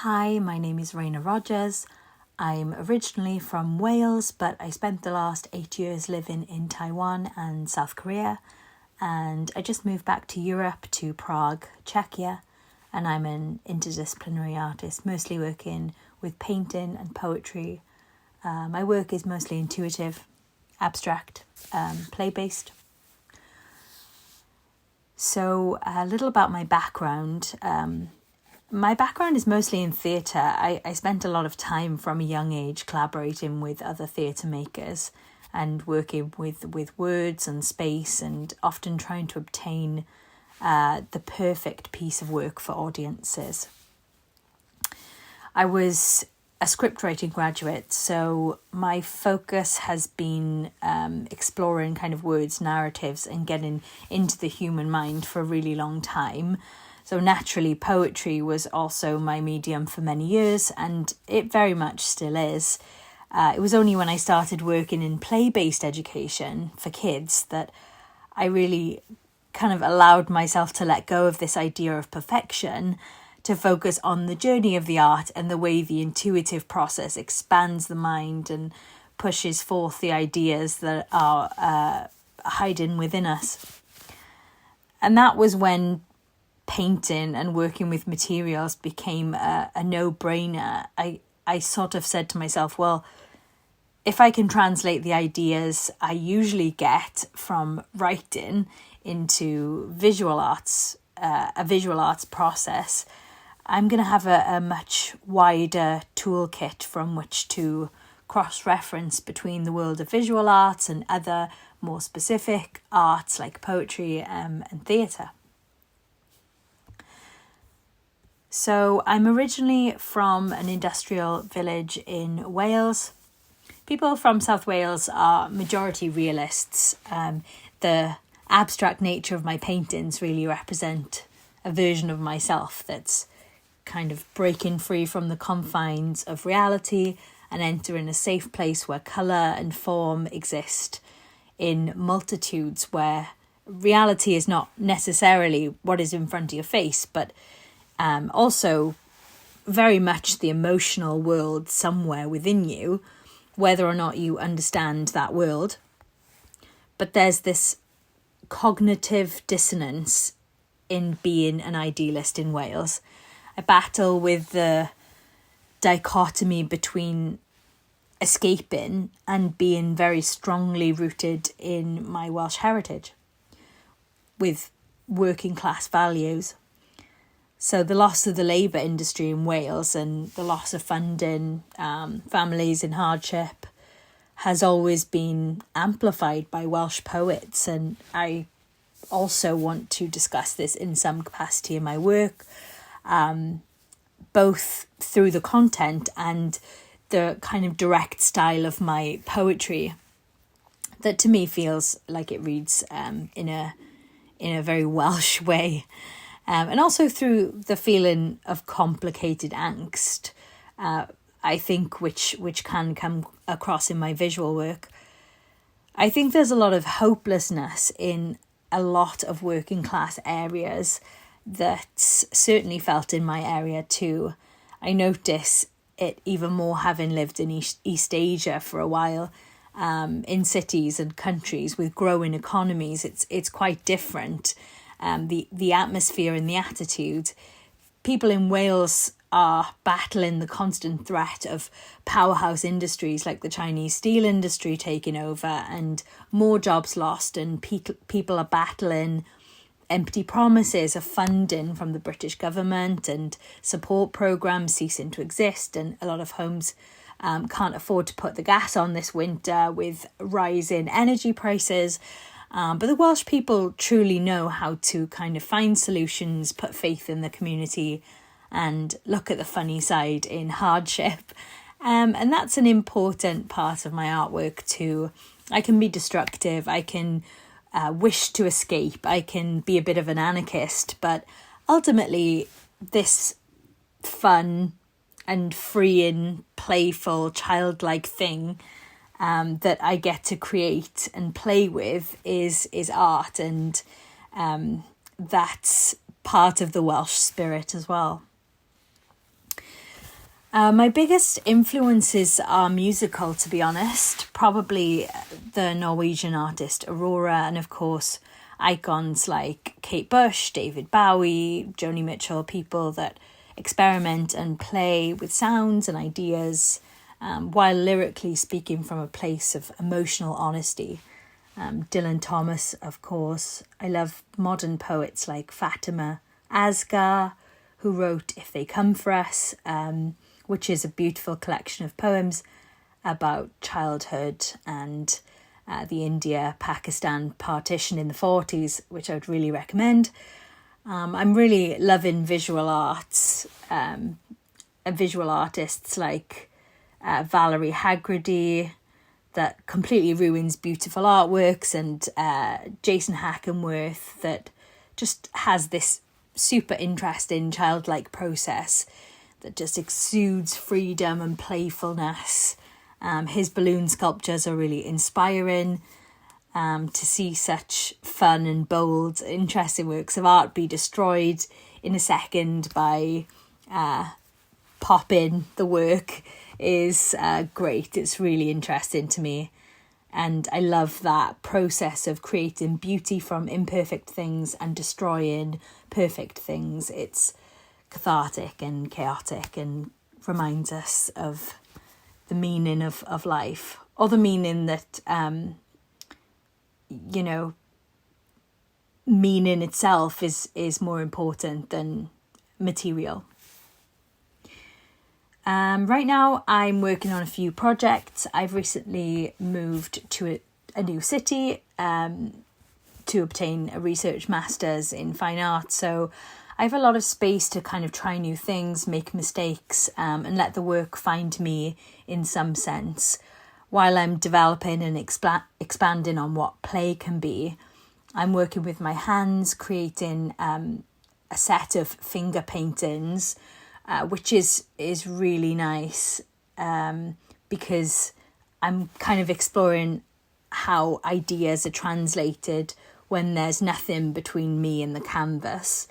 Hi, my name is Raynar Rogers. I'm originally from Wales, but I spent the last 8 years living in Taiwan and South Korea. And I just moved back to Europe, to Prague, Czechia. And I'm an interdisciplinary artist, mostly working with painting and poetry. My work is mostly intuitive, abstract, play-based. So a little about my background. My background is mostly in theatre. I spent a lot of time from a young age collaborating with other theatre makers and working with words and space, and often trying to obtain the perfect piece of work for audiences. I was a script writing graduate, so my focus has been exploring kind of words, narratives, and getting into the human mind for a really long time. So naturally, poetry was also my medium for many years, and it very much still is. It was only when I started working in play-based education for kids that I really kind of allowed myself to let go of this idea of perfection, to focus on the journey of the art and the way the intuitive process expands the mind and pushes forth the ideas that are hiding within us. And that was when painting and working with materials became a no-brainer. I sort of said to myself, well, if I can translate the ideas I usually get from writing into visual arts, a visual arts process, I'm going to have a much wider toolkit from which to cross-reference between the world of visual arts and other more specific arts like poetry and theatre. So I'm originally from an industrial village in Wales. People from South Wales are majority realists. The abstract nature of my paintings really represent a version of myself that's kind of breaking free from the confines of reality and entering a safe place where colour and form exist in multitudes, where reality is not necessarily what is in front of your face, but also very much the emotional world somewhere within you, whether or not you understand that world. But there's this cognitive dissonance in being an idealist in Wales. I battle with the dichotomy between escaping and being very strongly rooted in my Welsh heritage with working class values. So the loss of the labour industry in Wales and the loss of funding, families in hardship, has always been amplified by Welsh poets. And I also want to discuss this in some capacity in my work, both through the content and the kind of direct style of my poetry that to me feels like it reads in a very Welsh way. And also through the feeling of complicated angst, I think, which can come across in my visual work. I think there's a lot of hopelessness in a lot of working class areas that's certainly felt in my area too. I notice it even more having lived in East Asia for a while, in cities and countries with growing economies. It's quite different. The atmosphere and the attitude. People in Wales are battling the constant threat of powerhouse industries like the Chinese steel industry taking over and more jobs lost, and people are battling empty promises of funding from the British government and support programmes ceasing to exist, and a lot of homes can't afford to put the gas on this winter with rising energy prices. But the Welsh people truly know how to kind of find solutions, put faith in the community, and look at the funny side in hardship. And that's an important part of my artwork too. I can be destructive, I can wish to escape, I can be a bit of an anarchist, but ultimately this fun and freeing, playful, childlike thing that I get to create and play with is art, and that's part of the Welsh spirit as well. My biggest influences are musical, to be honest. Probably the Norwegian artist Aurora, and of course icons like Kate Bush, David Bowie, Joni Mitchell, people that experiment and play with sounds and ideas, while lyrically speaking from a place of emotional honesty. Dylan Thomas, of course. I love modern poets like Fatima Asghar, who wrote If They Come For Us, which is a beautiful collection of poems about childhood and the India-Pakistan partition in the 40s, which I would really recommend. I'm really loving visual arts, visual artists like Valerie Haggerty, that completely ruins beautiful artworks, and Jason Hackenworth, that just has this super interesting childlike process that just exudes freedom and playfulness. His balloon sculptures are really inspiring. To see such fun and bold, interesting works of art be destroyed in a second by popping the work is great. It's really interesting to me. And I love that process of creating beauty from imperfect things and destroying perfect things. It's cathartic and chaotic and reminds us of the meaning of life, or the meaning that, meaning itself is more important than material. Right now I'm working on a few projects. I've recently moved to a new city to obtain a research master's in fine arts, so I have a lot of space to kind of try new things, make mistakes, and let the work find me in some sense. While I'm developing and expanding on what play can be, I'm working with my hands, creating a set of finger paintings, which is really nice, because I'm kind of exploring how ideas are translated when there's nothing between me and the canvas.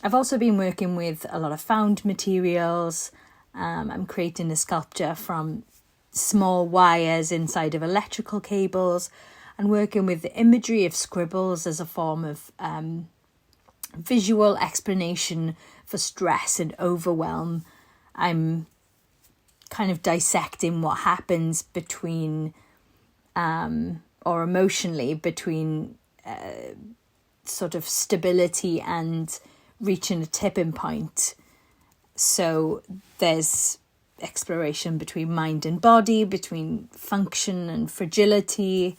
I've also been working with a lot of found materials. I'm creating a sculpture from small wires inside of electrical cables, and working with the imagery of scribbles as a form of visual explanation for stress and overwhelm. I'm kind of dissecting what happens between, or emotionally, between sort of stability and reaching a tipping point. So there's exploration between mind and body, between function and fragility.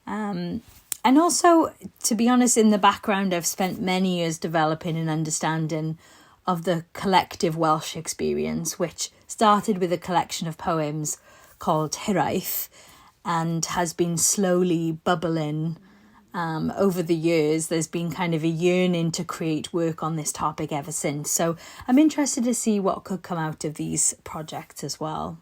And also, to be honest, in the background, I've spent many years developing an understanding of the collective Welsh experience, which started with a collection of poems called Hiraeth and has been slowly bubbling over the years. There's been kind of a yearning to create work on this topic ever since. So I'm interested to see what could come out of these projects as well.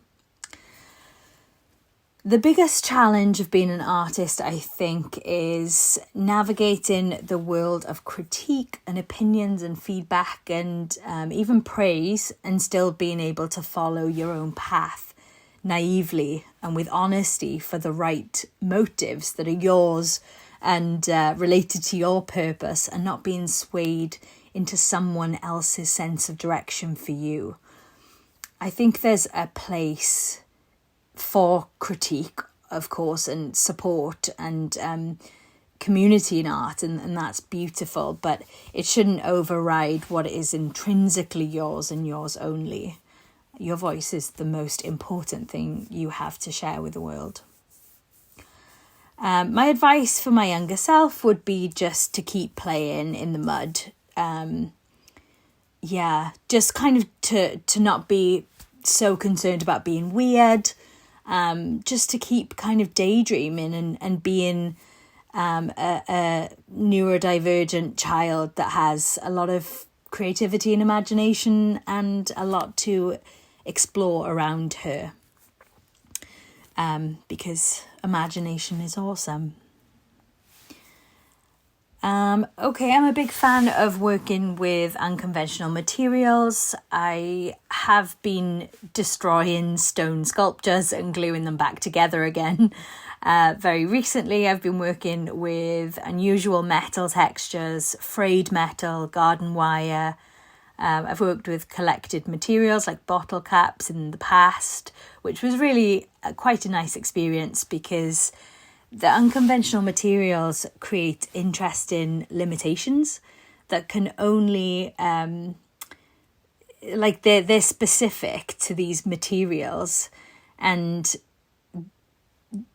The biggest challenge of being an artist, I think, is navigating the world of critique and opinions and feedback and even praise, and still being able to follow your own path naively and with honesty for the right motives that are yours and related to your purpose, and not being swayed into someone else's sense of direction for you. I think there's a place for critique, of course, and support and community in art, and that's beautiful, but it shouldn't override what is intrinsically yours and yours only. Your voice is the most important thing you have to share with the world. My advice for my younger self would be just to keep playing in the mud. Just kind of to not be so concerned about being weird. Just to keep kind of daydreaming and being a neurodivergent child that has a lot of creativity and imagination and a lot to explore around her. Because imagination is awesome. Okay, I'm a big fan of working with unconventional materials. I have been destroying stone sculptures and gluing them back together again. Very recently, I've been working with unusual metal textures, frayed metal, garden wire. I've worked with collected materials like bottle caps in the past, which was really quite a nice experience because the unconventional materials create interesting limitations that can only, they're specific to these materials, and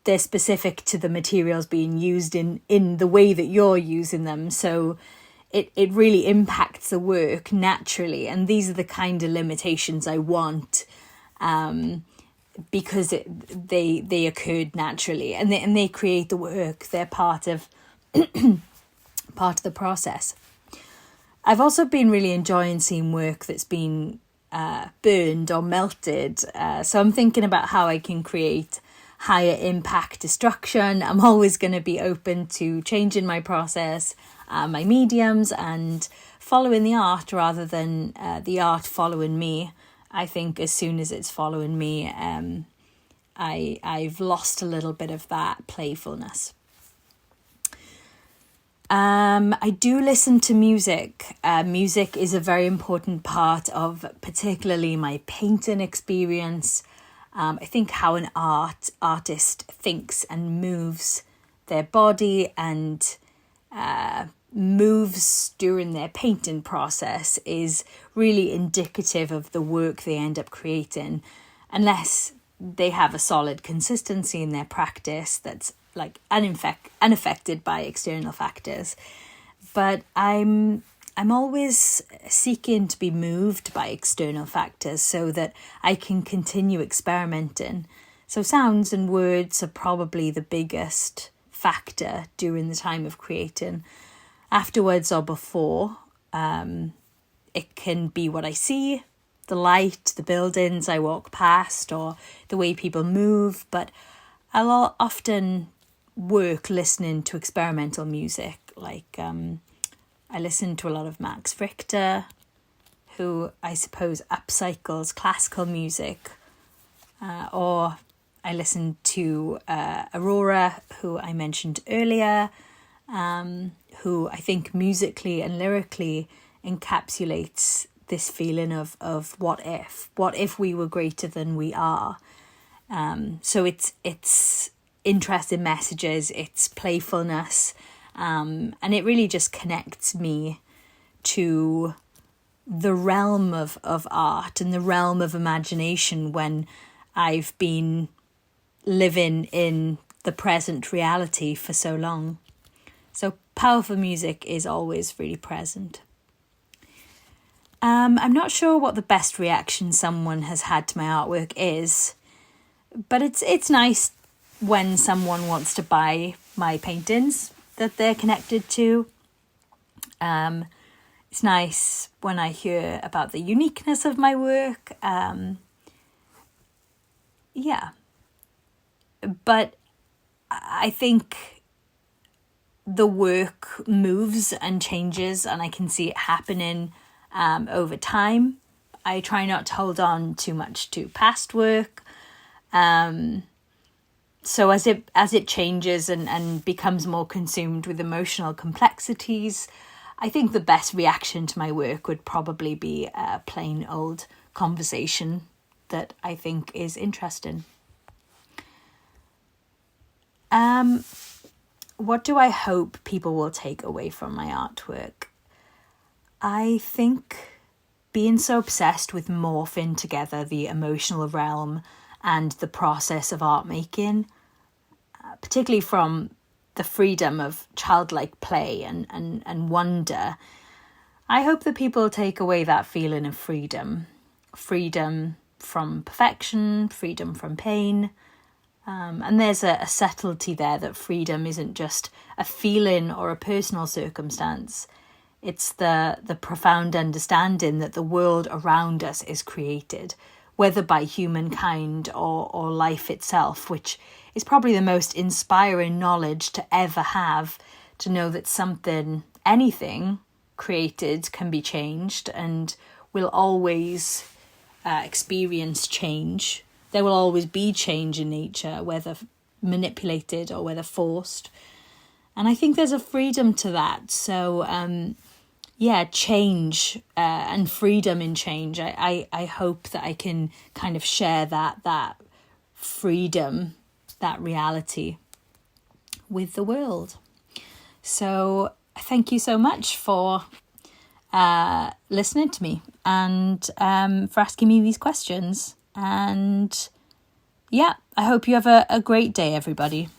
they're specific to the materials being used in the way that you're using them. So it really impacts the work naturally. And these are the kind of limitations I want, because they occurred naturally, and they create the work. They're part of the process. I've also been really enjoying seeing work that's been burned or melted. So I'm thinking about how I can create higher impact destruction. I'm always going to be open to changing my process, my mediums, and following the art rather than the art following me. I think as soon as it's following me, I've lost a little bit of that playfulness. I do listen to music. Music is a very important part of particularly my painting experience. I think how an artist thinks and moves their body and moves during their painting process is really indicative of the work they end up creating, unless they have a solid consistency in their practice that's like unaffected by external factors. But I'm always seeking to be moved by external factors so that I can continue experimenting. So sounds and words are probably the biggest factor during the time of creating. Afterwards or before, it can be what I see, the light, the buildings I walk past, or the way people move. But I'll often work listening to experimental music. Like I listen to a lot of Max Richter, who I suppose upcycles classical music, or I listen to Aurora, who I mentioned earlier, who I think musically and lyrically encapsulates this feeling of what if we were greater than we are. So it's interesting messages, it's playfulness, and it really just connects me to the realm of art and the realm of imagination when I've been living in the present reality for so long. So powerful music is always really present. I'm not sure what the best reaction someone has had to my artwork is, but it's nice when someone wants to buy my paintings that they're connected to. It's nice when I hear about the uniqueness of my work. But I think the work moves and changes, and I can see it happening over time. I try not to hold on too much to past work. So as it changes and becomes more consumed with emotional complexities, I think the best reaction to my work would probably be a plain old conversation that I think is interesting. What do I hope people will take away from my artwork? I think being so obsessed with morphing together the emotional realm and the process of art making, particularly from the freedom of childlike play and wonder, I hope that people take away that feeling of freedom from perfection, freedom from pain. And there's a subtlety there that freedom isn't just a feeling or a personal circumstance. It's the profound understanding that the world around us is created, whether by humankind or life itself, which is probably the most inspiring knowledge to ever have, to know that anything created can be changed and will always experience change. There will always be change in nature, whether manipulated or whether forced. And I think there's a freedom to that. So, change and freedom in change. I hope that I can kind of share that freedom, that reality with the world. So thank you so much for listening to me and for asking me these questions. And I hope you have a great day, everybody.